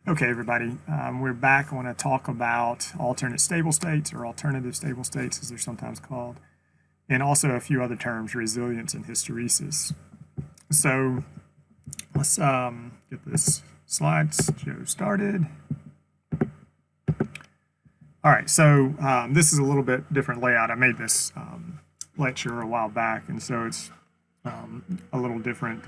Okay, everybody, we're back. I want to talk about alternate stable states, or alternative stable states as they're sometimes called, and also a few other terms, resilience and hysteresis. So let's get this slideshow started. All right, so this is a little bit different layout. I made this lecture a while back, and so it's a little different.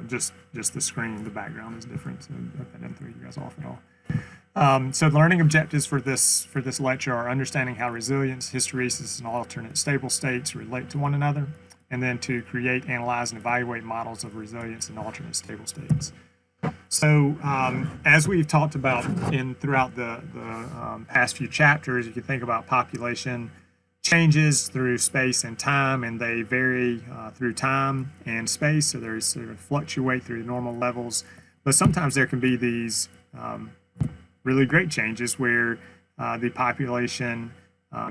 Just the screen, the background is different, so that didn't throw you guys off at all. So the learning objectives for this lecture are understanding how resilience, hysteresis, and alternate stable states relate to one another, and then to create, analyze, and evaluate models of resilience and alternate stable states. So as we've talked about throughout the past few chapters, you can think about population changes through space and time, and they vary through time and space, so they sort of fluctuate through normal levels. But sometimes there can be these really great changes where the population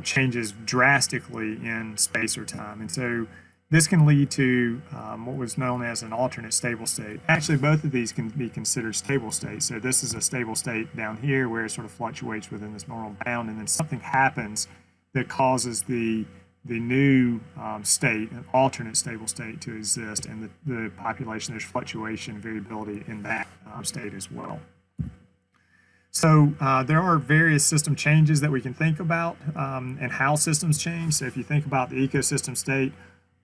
changes drastically in space or time. And so this can lead to what was known as an alternate stable state. Actually, both of these can be considered stable states. So this is a stable state down here where it sort of fluctuates within this normal bound, and then something happens that causes the new state, an alternate stable state, to exist, and the population, there's fluctuation, variability in that state as well. So there are various system changes that we can think about and how systems change. So if you think about the ecosystem state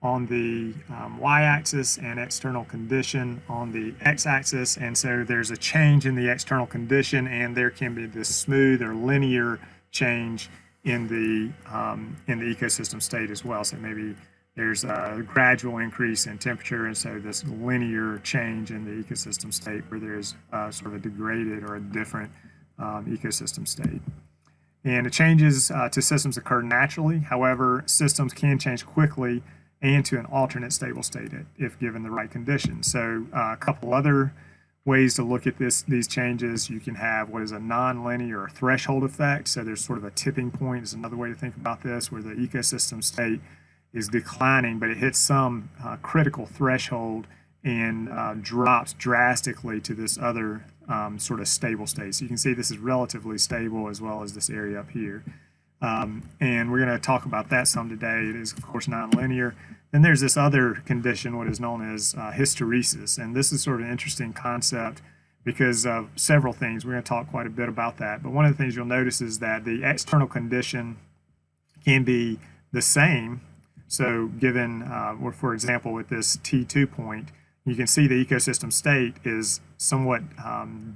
on the y-axis and external condition on the x-axis, and so there's a change in the external condition, and there can be this smooth or linear change in the ecosystem state as well. So maybe there's a gradual increase in temperature, and so this linear change in the ecosystem state where there's sort of a degraded or a different ecosystem state. And the changes to systems occur naturally. However, systems can change quickly and to an alternate stable state if given the right conditions. So a couple other ways to look at these changes. You can have what is a non-linear threshold effect. So there's sort of a tipping point is another way to think about this, where the ecosystem state is declining, but it hits some critical threshold and drops drastically to this other sort of stable state. So you can see this is relatively stable, as well as this area up here. And we're going to talk about that some today. It is, of course, non-linear. Then there's this other condition, what is known as hysteresis, and this is sort of an interesting concept because of several things. We're going to talk quite a bit about that, but one of the things you'll notice is that the external condition can be the same. So given, for example, with this T2 point, you can see the ecosystem state is somewhat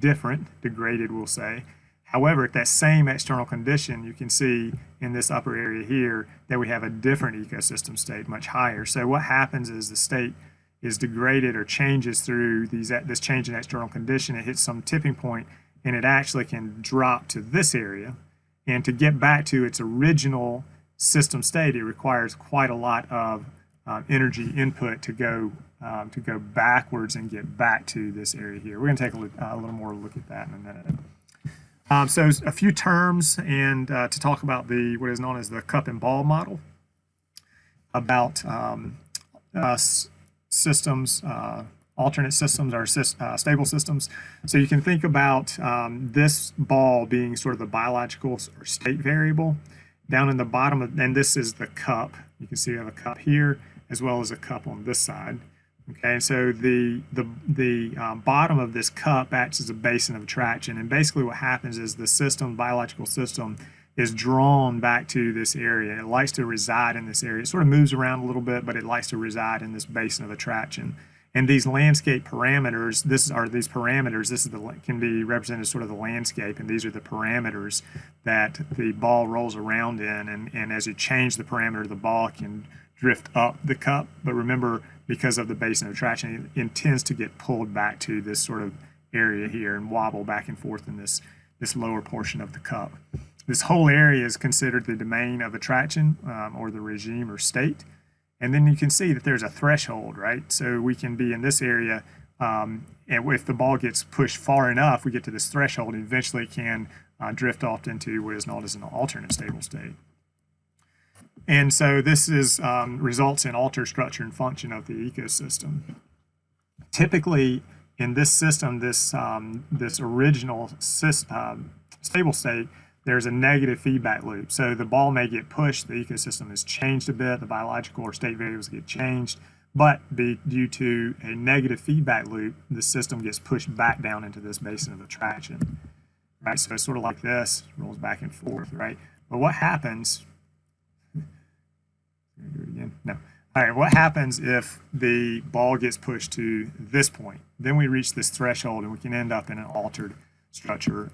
different, degraded, we'll say. However, at that same external condition, you can see in this upper area here that we have a different ecosystem state, much higher. So what happens is the state is degraded or changes through this change in external condition. It hits some tipping point, and it actually can drop to this area. And to get back to its original system state, it requires quite a lot of energy input to go backwards and get back to this area here. We're going to take a little more look at that in a minute. So a few terms and to talk about what is known as the cup and ball model, about systems, alternate systems or stable systems. So you can think about this ball being sort of the biological or state variable. Down in the bottom, and this is the cup. You can see we have a cup here as well as a cup on this side. Okay, so the bottom of this cup acts as a basin of attraction, and basically what happens is the biological system is drawn back to this area. It likes to reside in this area. It sort of moves around a little bit, but it likes to reside in this basin of attraction. And these landscape parameters, can be represented as sort of the landscape, and these are the parameters that the ball rolls around in, and as you change the parameter, the ball can drift up the cup, but remember, because of the basin of attraction, it intends to get pulled back to this sort of area here and wobble back and forth in this lower portion of the cup. This whole area is considered the domain of attraction, or the regime or state. And then you can see that there's a threshold, right? So we can be in this area, and if the ball gets pushed far enough, we get to this threshold, and eventually it can drift off into what is known as an alternate stable state. And so this results in altered structure and function of the ecosystem. Typically, in this system, this original stable state, there's a negative feedback loop. So the ball may get pushed, the ecosystem has changed a bit, the biological or state variables get changed, but due to a negative feedback loop, the system gets pushed back down into this basin of attraction, right? So it's sort of like this, rolls back and forth, right? But what happens, do it again? No. All right, what happens if the ball gets pushed to this point? Then we reach this threshold and we can end up in an altered structure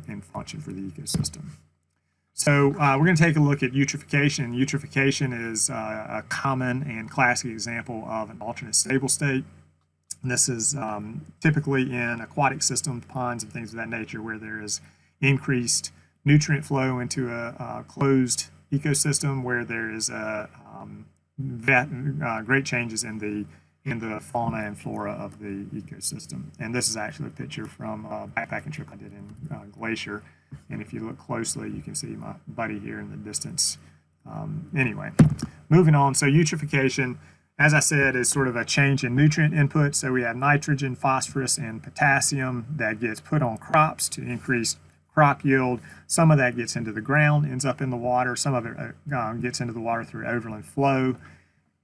and function for the ecosystem. So we're going to take a look at eutrophication. Eutrophication is a common and classic example of an alternate stable state. And this is typically in aquatic systems, ponds and things of that nature, where there is increased nutrient flow into a closed ecosystem, where there is great changes in the fauna and flora of the ecosystem. And this is actually a picture from a backpacking trip I did in Glacier. And if you look closely, you can see my buddy here in the distance. Anyway, moving on. So eutrophication, as I said, is sort of a change in nutrient input. So we have nitrogen, phosphorus, and potassium that gets put on crops to increase crop yield. Some of that gets into the ground, ends up in the water. Some of it gets into the water through overland flow.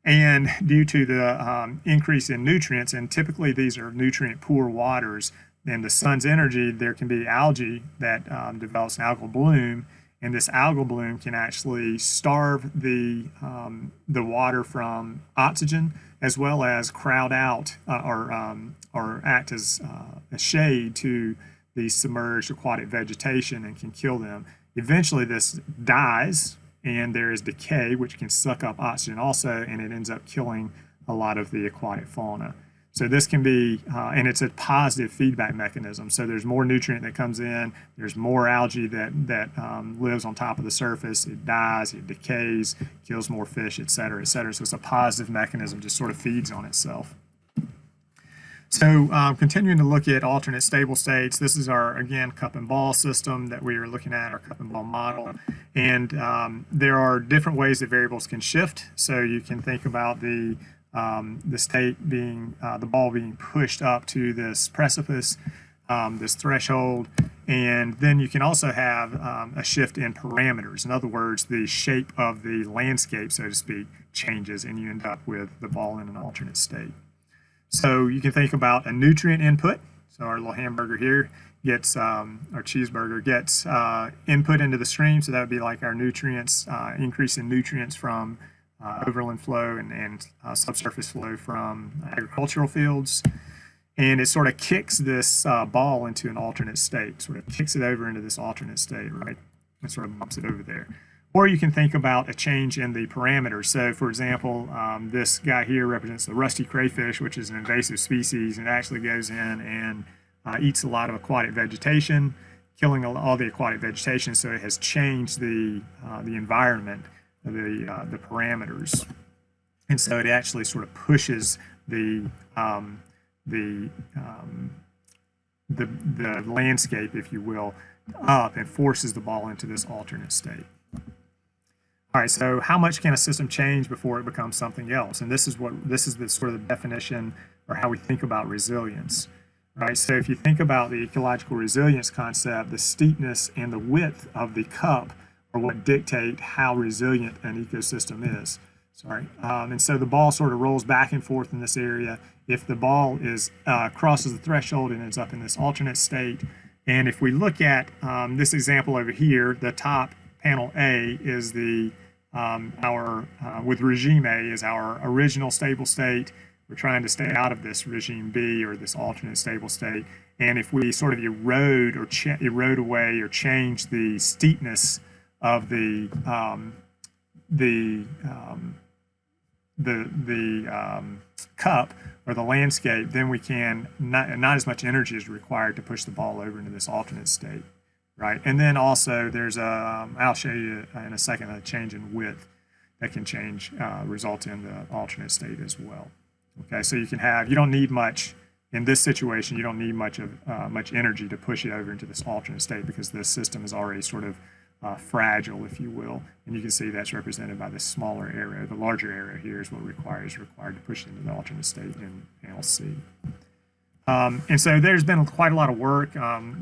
And due to the increase in nutrients, and typically these are nutrient poor waters, and the sun's energy, there can be algae that develops an algal bloom, and this algal bloom can actually starve the water from oxygen, as well as crowd out or act as a shade to the submerged aquatic vegetation and can kill them. Eventually this dies, and there is decay, which can suck up oxygen also, and it ends up killing a lot of the aquatic fauna. So this can be, and it's a positive feedback mechanism. So there's more nutrient that comes in, there's more algae that lives on top of the surface, it dies, it decays, kills more fish, et cetera, et cetera. So it's a positive mechanism, just sort of feeds on itself. So continuing to look at alternate stable states, this is our, again, cup and ball system that we are looking at, our cup and ball model. And there are different ways that variables can shift. So you can think about the state being, the ball being pushed up to this precipice, this threshold, and then you can also have a shift in parameters. In other words, the shape of the landscape, so to speak, changes, and you end up with the ball in an alternate state. So you can think about a nutrient input. So our little hamburger here gets, our cheeseburger gets input into the stream, so that would be like our nutrients, increase in nutrients from overland flow and subsurface flow from agricultural fields. And it sort of kicks this ball into an alternate state, sort of kicks it over into this alternate state, right? And sort of bumps it over there. Or you can think about a change in the parameters. So for example, this guy here represents the rusty crayfish, which is an invasive species, and it actually goes in and eats a lot of aquatic vegetation, killing all the aquatic vegetation, so it has changed the environment, the parameters. And so it actually sort of pushes the landscape, if you will, up and forces the ball into this alternate state. All right, so how much can a system change before it becomes something else? And this is the sort of the definition, or how we think about resilience, right? So if you think about the ecological resilience concept, the steepness and the width of the cup are what dictate how resilient an ecosystem is. And so the ball sort of rolls back and forth in this area. If the ball is crosses the threshold and ends up in this alternate state, and if we look at this example over here, the top panel A is the with regime A is our original stable state. We're trying to stay out of this regime B, or this alternate stable state. And if we sort of erode away or change the steepness of the cup or the landscape, then we can not as much energy is required to push the ball over into this alternate state. Right, and then also there's I'll show you in a second a change in width that can result in the alternate state as well. Okay, so you don't need much in this situation. You don't need much energy to push it over into this alternate state, because the system is already sort of fragile, if you will. And you can see that's represented by this smaller area. The larger area here is what is required to push it into the alternate state in panel C. And so there's been quite a lot of work,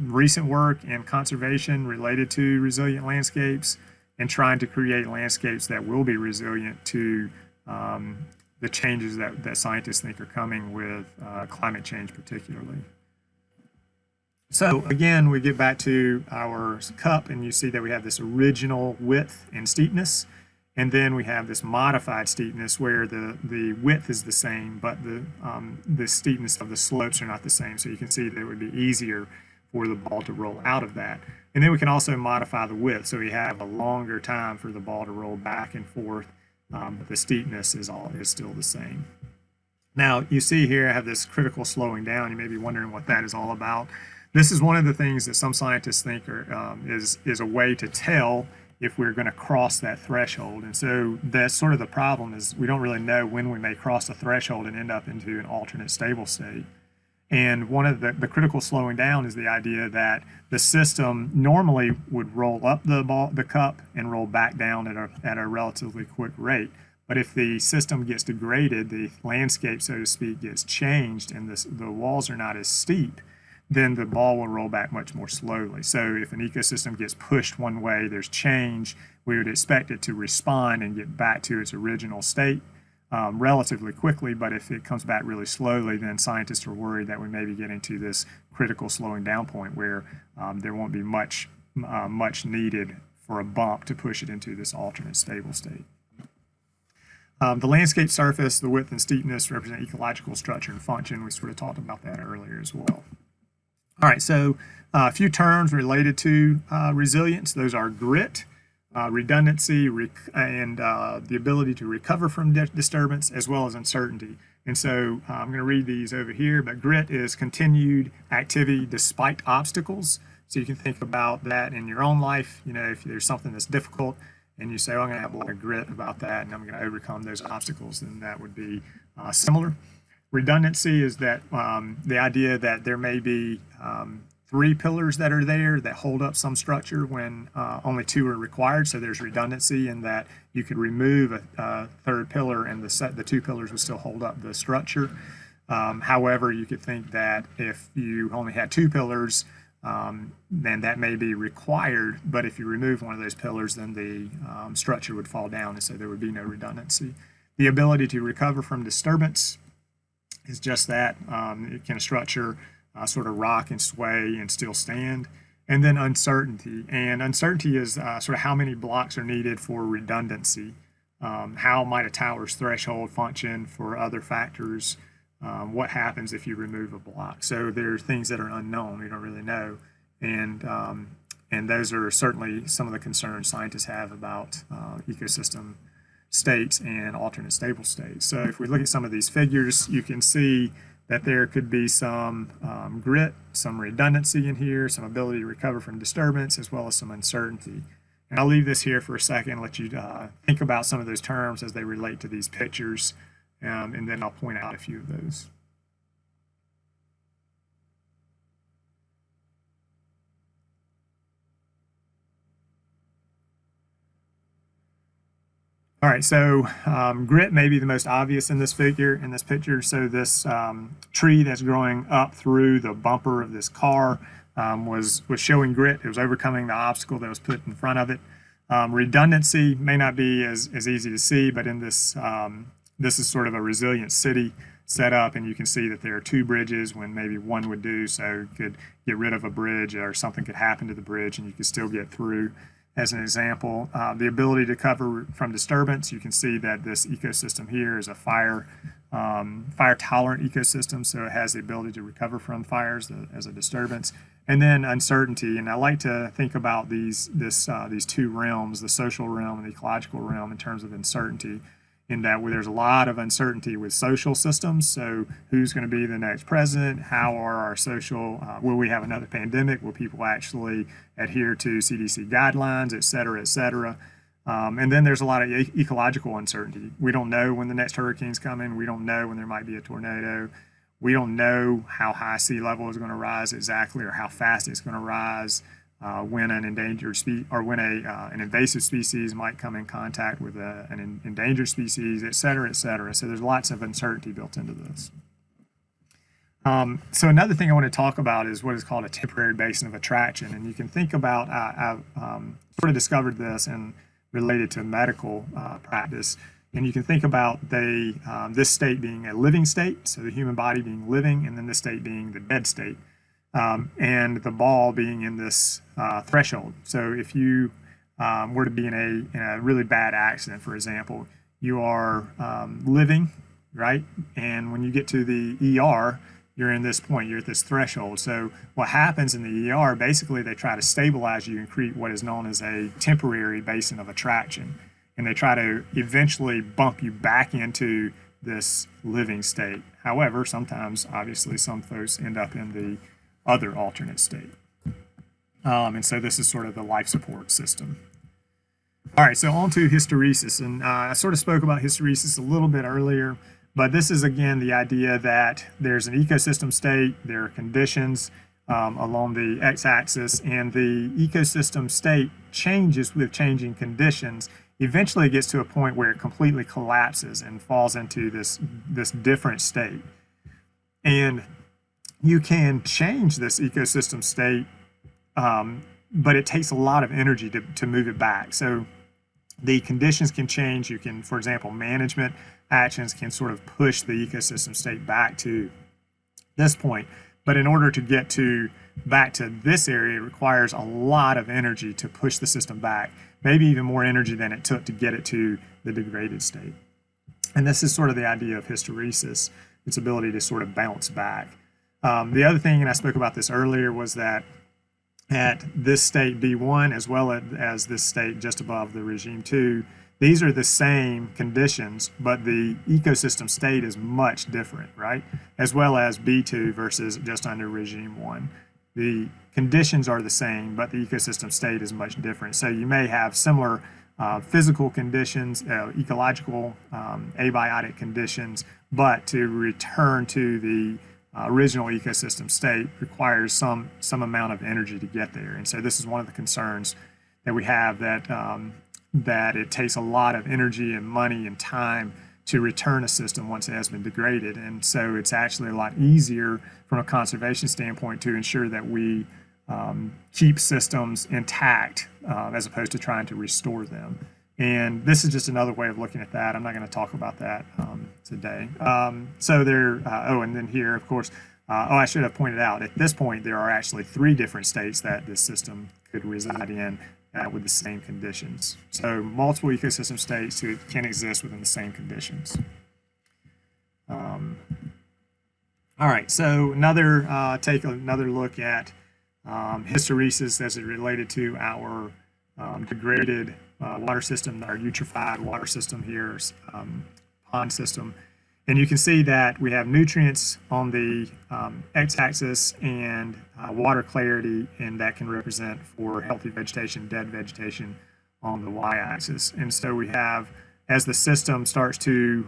recent work in conservation related to resilient landscapes and trying to create landscapes that will be resilient to the changes that scientists think are coming with climate change particularly. So again, we get back to our cup and you see that we have this original width and steepness. And then we have this modified steepness where the width is the same, but the steepness of the slopes are not the same. So you can see that it would be easier for the ball to roll out of that. And then we can also modify the width. So we have a longer time for the ball to roll back and forth, but the steepness is still the same. Now you see here I have this critical slowing down. You may be wondering what that is all about. This is one of the things that some scientists think is a way to tell if we're going to cross that threshold. And so that's sort of the problem, is we don't really know when we may cross the threshold and end up into an alternate stable state. And one of the critical slowing down is the idea that the system normally would roll up the cup and roll back down at a relatively quick rate. But if the system gets degraded, the landscape, so to speak, gets changed and the walls are not as steep, then the ball will roll back much more slowly. So if an ecosystem gets pushed one way, there's change, we would expect it to respond and get back to its original state relatively quickly. But if it comes back really slowly, then scientists are worried that we may be getting to this critical slowing down point where there won't be much needed for a bump to push it into this alternate stable state. The landscape surface, the width and steepness represent ecological structure and function. We sort of talked about that earlier as well. All right, so a few terms related to resilience. Those are grit, redundancy, and the ability to recover from disturbance, as well as uncertainty. And so I'm going to read these over here, but grit is continued activity despite obstacles. So you can think about that in your own life. You know, if there's something that's difficult and you say, oh, I'm going to have a lot of grit about that and I'm going to overcome those obstacles, then that would be similar. Redundancy is that the idea that there may be three pillars that are there that hold up some structure when only two are required. So there's redundancy in that you could remove a third pillar and the two pillars would still hold up the structure. However, you could think that if you only had two pillars, then that may be required. But if you remove one of those pillars, then the structure would fall down, and so there would be no redundancy. The ability to recover from disturbance is just that. It can structure sort of rock and sway and still stand. And then uncertainty. And uncertainty is sort of how many blocks are needed for redundancy. How might a tower's threshold function for other factors? What happens if you remove a block? So there are things that are unknown. We don't really know. And those are certainly some of the concerns scientists have about ecosystem states and alternate stable states. So if we look at some of these figures, you can see that there could be some grit, some redundancy in here, some ability to recover from disturbance, as well as some uncertainty. And I'll leave this here for a second and let you think about some of those terms as they relate to these pictures, and then I'll point out a few of those. All right, so grit may be the most obvious in this picture. So this tree that's growing up through the bumper of this car was showing grit. It was overcoming the obstacle that was put in front of it. Redundancy may not be as easy to see, but in this this is sort of a resilient city set up, and you can see that there are two bridges when maybe one would do. So you could get rid of a bridge or something could happen to the bridge and you could still get through. As an example, the ability to cover from disturbance, you can see that this ecosystem here is a fire tolerant ecosystem, so it has the ability to recover from fires as a disturbance. And then uncertainty, and I like to think about these two realms, the social realm and the ecological realm, in terms of uncertainty, in that there's a lot of uncertainty with social systems. So who's going to be the next president? How are our social, will we have another pandemic? Will people actually adhere to CDC guidelines, et cetera, et cetera? And then there's a lot of ecological uncertainty. We don't know when the next hurricane's coming. We don't know when there might be a tornado. We don't know how high sea level is going to rise exactly, or how fast it's going to rise. When an endangered species, or when an invasive species might come in contact with an endangered species, et cetera, et cetera. So there's lots of uncertainty built into this. So another thing I want to talk about is what is called a temporary basin of attraction, and you can think about. I've sort of discovered this and related to medical practice, and you can think about this state being a living state, so the human body being living, and then this state being the dead state, and the ball being in this threshold. So if you were to be in a really bad accident, for example, you are living, right, and when you get to the ER, you're in this point, you're at this threshold. So what happens in the ER, basically they try to stabilize you and create what is known as a temporary basin of attraction. And they try to eventually bump you back into this living state. However, sometimes, obviously, some folks end up in the other alternate state. And so this is sort of the life support system. All right, so on to hysteresis. And I sort of spoke about hysteresis a little bit earlier. But this is, again, the idea that there's an ecosystem state, there are conditions along the x-axis, and the ecosystem state changes with changing conditions. Eventually, it gets to a point where it completely collapses and falls into this different state. And you can change this ecosystem state, but it takes a lot of energy to move it back. So the conditions can change. You can, for example, management actions can sort of push the ecosystem state back to this point. But in order to get back to this area, it requires a lot of energy to push the system back, maybe even more energy than it took to get it to the degraded state. And this is sort of the idea of hysteresis, its ability to sort of bounce back. The other thing, and I spoke about this earlier, was that at this state B1 as well as this state just above the regime 2, these are the same conditions, but the ecosystem state is much different, right? As well as B2 versus just under regime 1. The conditions are the same, but the ecosystem state is much different. So you may have similar physical conditions, ecological, abiotic conditions, but to return to the original ecosystem state requires some amount of energy to get there. And so this is one of the concerns that we have, that it takes a lot of energy and money and time to return a system once it has been degraded. And so it's actually a lot easier from a conservation standpoint to ensure that we keep systems intact as opposed to trying to restore them. And this is just another way of looking at that. I'm not going to talk about that today. So there, and then here, of course, I should have pointed out, at this point, there are actually 3 different states that this system could reside in with the same conditions. So multiple ecosystem states can exist within the same conditions. All right, so take another look at hysteresis as it related to our degraded water system, our eutrophied water system here, pond system. And you can see that we have nutrients on the x-axis and water clarity, and that can represent for healthy vegetation, dead vegetation on the y-axis. And so we have, as the system starts to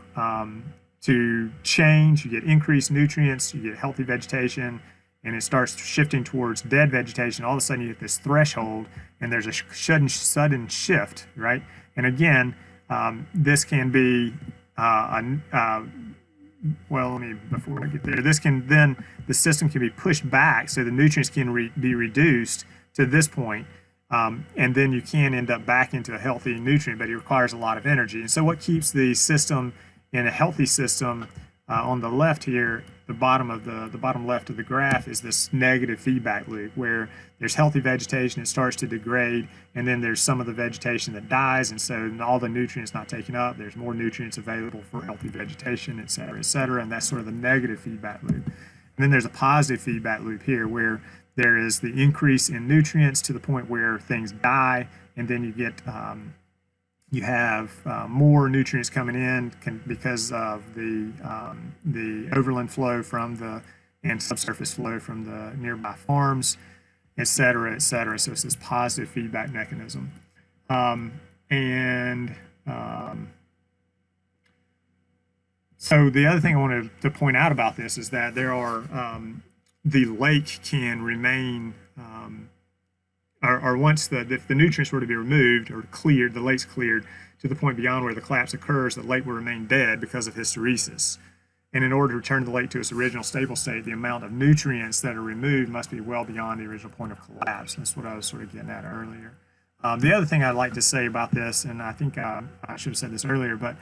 change, you get increased nutrients, you get healthy vegetation, and it starts shifting towards dead vegetation. All of a sudden you get this threshold, and there's a sudden shift, right? And again, this can be before I get there, the system can be pushed back, so the nutrients can be reduced to this point, and then you can end up back into a healthy nutrient, but it requires a lot of energy. And so what keeps the system in a healthy system on the left here, the bottom left of the graph, is this negative feedback loop where there's healthy vegetation, it starts to degrade, and then there's some of the vegetation that dies, and so all the nutrients not taken up, there's more nutrients available for healthy vegetation, et cetera, and that's sort of the negative feedback loop. And then there's a positive feedback loop here where there is the increase in nutrients to the point where things die, and then you have more nutrients coming in because of the overland flow and subsurface flow from the nearby farms, et cetera, et cetera. So it's this positive feedback mechanism. So the other thing I wanted to point out about this is that there are the lake can remain, or once if the nutrients were to be removed or cleared, the lake's cleared to the point beyond where the collapse occurs, the lake will remain dead because of hysteresis. And in order to return the lake to its original stable state, the amount of nutrients that are removed must be well beyond the original point of collapse. That's what I was sort of getting at earlier. The other thing I'd like to say about this, and I think I should have said this earlier, but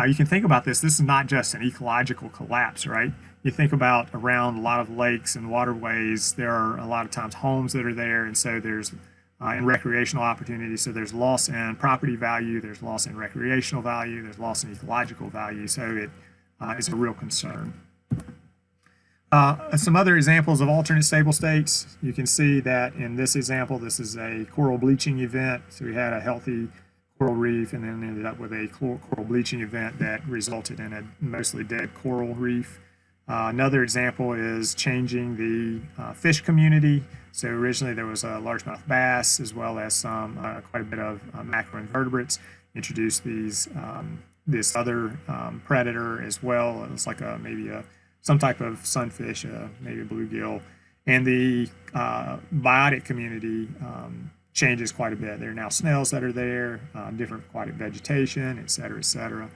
you can think about this. This is not just an ecological collapse, right? You think about around a lot of lakes and waterways, there are a lot of times homes that are there, and so there's and recreational opportunities. So there's loss in property value, there's loss in recreational value, there's loss in ecological value. So it is a real concern. Some other examples of alternate stable states. You can see that in this example, this is a coral bleaching event. So we had a healthy coral reef and then ended up with a coral bleaching event that resulted in a mostly dead coral reef. Another example is changing the fish community. So originally there was a largemouth bass as well as some quite a bit of macroinvertebrates. Introduced these this other predator as well. It was like maybe some type of sunfish, maybe a bluegill, and the biotic community changes quite a bit. There are now snails that are there, different aquatic vegetation, et cetera, et cetera.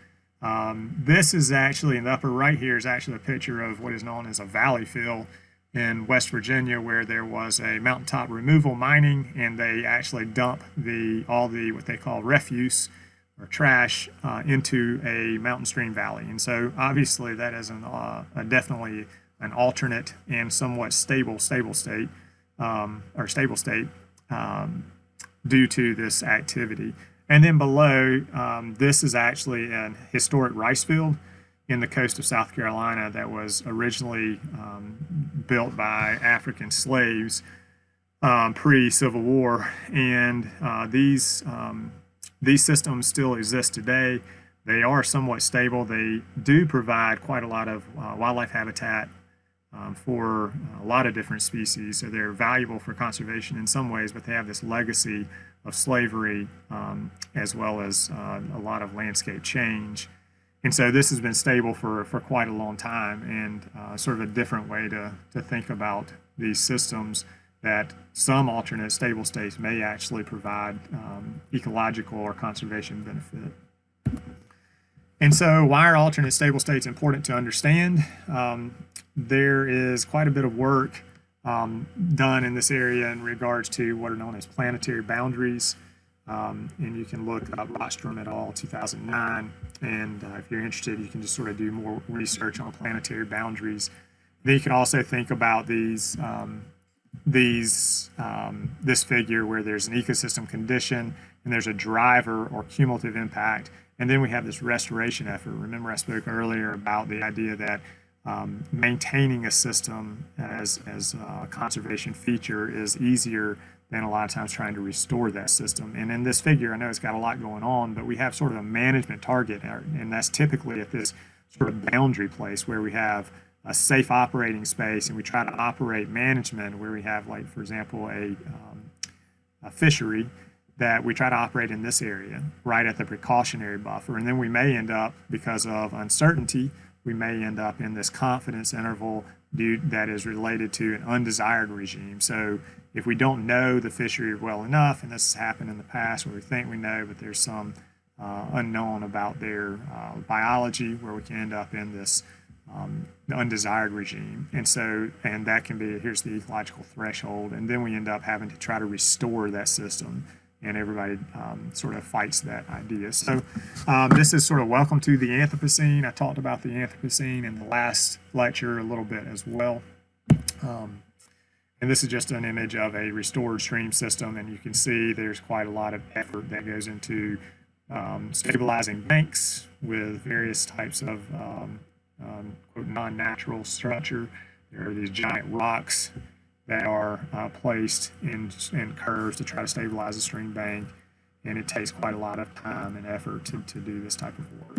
This is actually, in the upper right here, is actually a picture of what is known as a valley fill in West Virginia, where there was a mountaintop removal mining, and they actually dump all the what they call refuse or trash into a mountain stream valley. And so obviously that is definitely an alternate and somewhat stable state due to this activity. And then below, this is actually an historic rice field in the coast of South Carolina that was originally built by African slaves pre-Civil War. And these systems still exist today. They are somewhat stable. They do provide quite a lot of wildlife habitat for a lot of different species. So they're valuable for conservation in some ways, but they have this legacy of slavery as well as a lot of landscape change. And so this has been stable for quite a long time, and sort of a different way to think about these systems, that some alternate stable states may actually provide ecological or conservation benefit. And so why are alternate stable states important to understand? There is quite a bit of work done in this area in regards to what are known as planetary boundaries. And you can look up Rostrom et al. 2009. And if you're interested, you can just sort of do more research on planetary boundaries. Then you can also think about this figure where there's an ecosystem condition and there's a driver or cumulative impact. And then we have this restoration effort. Remember I spoke earlier about the idea that maintaining a system as a conservation feature is easier than a lot of times trying to restore that system. And in this figure, I know it's got a lot going on, but we have sort of a management target, and that's typically at this sort of boundary place where we have a safe operating space, and we try to operate management where we have, like, for example, a fishery that we try to operate in this area, right at the precautionary buffer. And then we may end up, because of uncertainty, we may end up in this confidence interval that is related to an undesired regime. So if we don't know the fishery well enough, and this has happened in the past where we think we know, but there's some unknown about their biology, where we can end up in this undesired regime. And that can be, here's the ecological threshold, and then we end up having to try to restore that system, and everybody sort of fights that idea. So this is sort of welcome to the Anthropocene. I talked about the Anthropocene in the last lecture a little bit as well. And this is just an image of a restored stream system, and you can see there's quite a lot of effort that goes into stabilizing banks with various types of quote, non-natural structure. There are these giant rocks that are placed in curves to try to stabilize a stream bank, and it takes quite a lot of time and effort to do this type of work.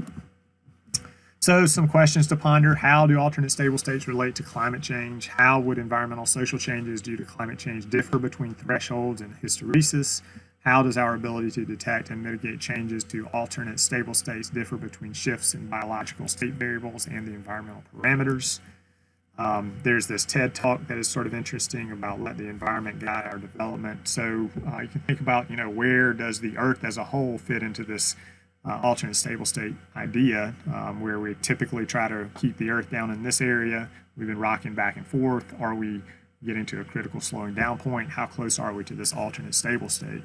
So some questions to ponder. How do alternate stable states relate to climate change? How would environmental social changes due to climate change differ between thresholds and hysteresis? How does our ability to detect and mitigate changes to alternate stable states differ between shifts in biological state variables and the environmental parameters? There's this TED talk that is sort of interesting about let the environment guide our development. So you can think about, where does the Earth as a whole fit into this alternate stable state idea, where we typically try to keep the Earth down in this area. We've been rocking back and forth. Are we getting to a critical slowing down point? How close are we to this alternate stable state?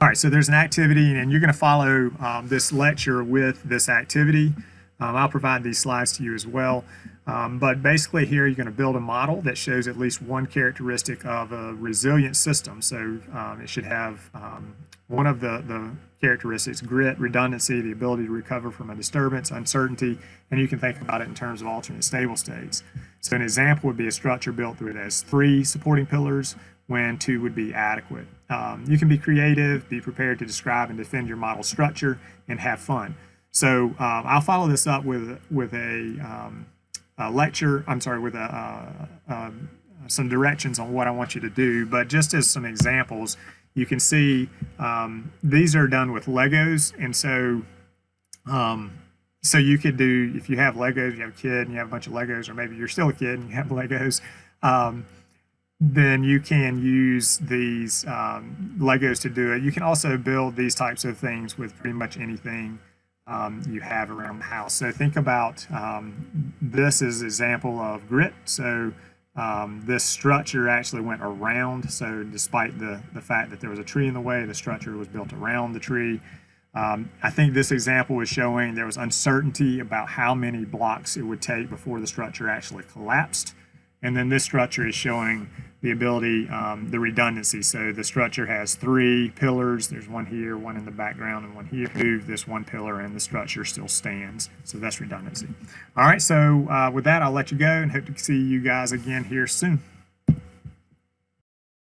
All right, so there's an activity, and you're going to follow this lecture with this activity. I'll provide these slides to you as well. But basically here you're going to build a model that shows at least one characteristic of a resilient system. So it should have one of the characteristics: grit, redundancy, the ability to recover from a disturbance, uncertainty, and you can think about it in terms of alternate stable states. So an example would be a structure built through it as 3 supporting pillars when 2 would be adequate. You can be creative, be prepared to describe and defend your model structure, and have fun. So I'll follow this up with a lecture. I'm sorry, with some directions on what I want you to do. But just as some examples, you can see these are done with Legos, and so you could do, if you have Legos, you have a kid and you have a bunch of Legos, or maybe you're still a kid and you have Legos, then you can use these Legos to do it. You can also build these types of things with pretty much anything you have around the house. So think about this as an example of grit. So this structure actually went around. So despite the fact that there was a tree in the way, the structure was built around the tree. I think this example was showing there was uncertainty about how many blocks it would take before the structure actually collapsed. And then this structure is showing the ability, the redundancy. So the structure has 3 pillars. There's one here, one in the background, and one here. Move this one pillar and the structure still stands. So that's redundancy. All right, so with that, I'll let you go and hope to see you guys again here soon.